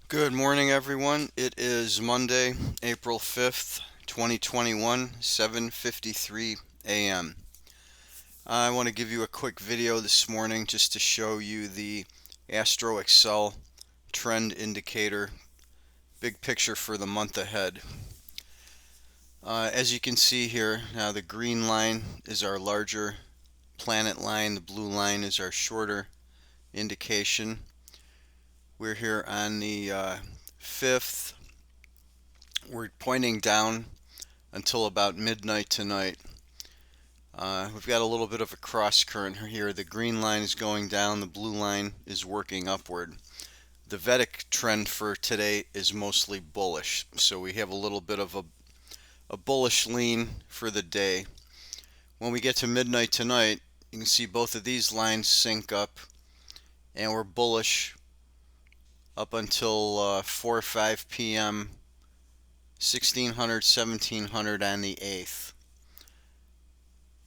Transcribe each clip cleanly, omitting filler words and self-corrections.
Good morning, everyone. It is Monday, April 5th, 2021, 7:53 a.m. I want to give you a quick video this morning just to show you the Astro Excel trend indicator, big picture for the month ahead. As you can see here, now the green line is our larger planet line, the blue line is our shorter indication. We're here on the 5th. We're pointing down until about midnight tonight. We've got a little bit of a cross current here. The green line is going down, the blue line is working upward. The Vedic trend for today is mostly bullish, so we have a little bit of a bullish lean for the day. When we get to midnight tonight, you can see both of these lines sync up, and we're bullish up until 4 or 5 p.m. 1600, 1700 on the 8th.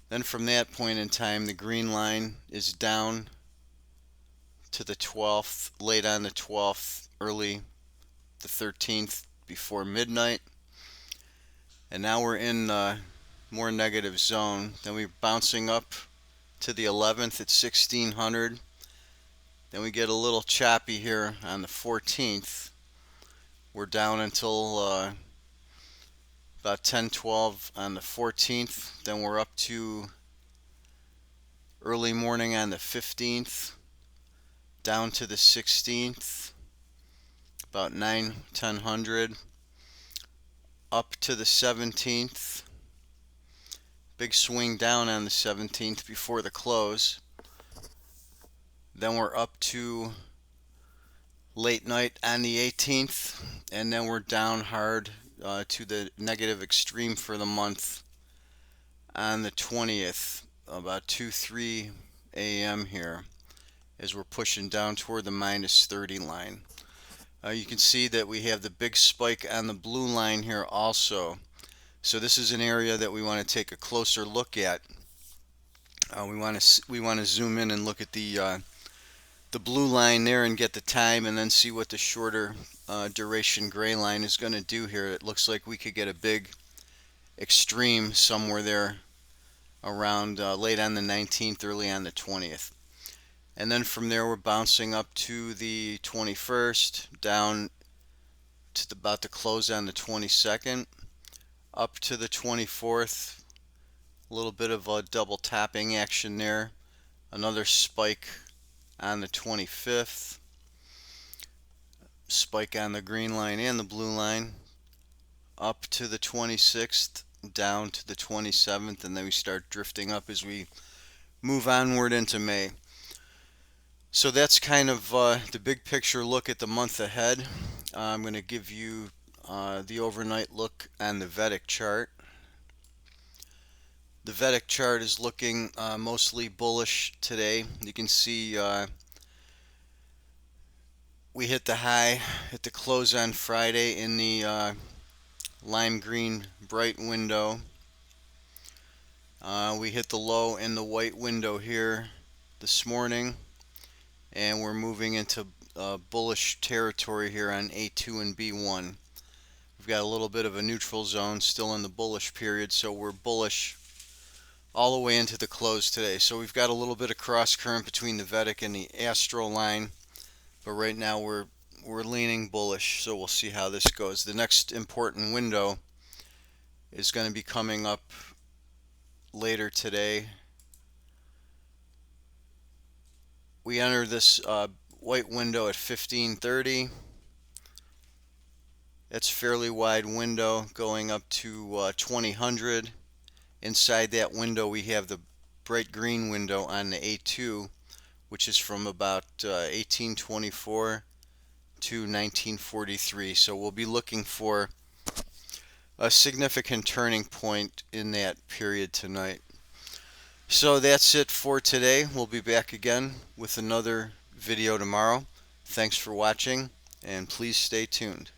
Then from that point in time, the green line is down to the 12th, late on the 12th, early the 13th, before midnight. And now we're in more negative zone. Then we're bouncing up to the 11th at 1600. Then we get a little choppy here on the 14th. We're down until about 10:12 on the 14th. Then we're up to early morning on the 15th, down to the 16th, about 9:10, up to the 17th. Big swing down on the 17th before the close. Then we're up to late night on the 18th, and then we're down hard to the negative extreme for the month on the 20th, about 2-3 a.m. here, as we're pushing down toward the -30 line. You can see that we have the big spike on the blue line here also. So this is an area that we want to take a closer look at. We want to zoom in and look at the blue line there and get the time, and then see what the shorter duration gray line is going to do here. It looks like we could get a big extreme somewhere there around late on the 19th, early on the 20th. And then from there we're bouncing up to the 21st, down to about the close on the 22nd, up to the 24th, a little bit of a double tapping action there, another spike on the 25th, spike on the green line and the blue line, up to the 26th, down to the 27th, and then we start drifting up as we move onward into May. So that's kind of the big picture look at the month ahead. I'm going to give you the overnight look on the Vedic chart. The Vedic chart is looking mostly bullish today. You can see we hit the high at the close on Friday in the lime green bright window. We hit the low in the white window here this morning, and we're moving into bullish territory here on A2 and B1. We've got a little bit of a neutral zone still in the bullish period, so we're bullish all the way into the close today. So we've got a little bit of cross current between the Vedic and the Astro line, but right now we're leaning bullish, so we'll see how this goes. The next important window is going to be coming up later today. We enter this white window at 15:30. That's a fairly wide window going up to 2000. Inside that window we have the bright green window on the A2, which is from about 1824 to 1943. So we'll be looking for a significant turning point in that period tonight. So that's it for today. We'll be back again with another video tomorrow. Thanks for watching, and please stay tuned.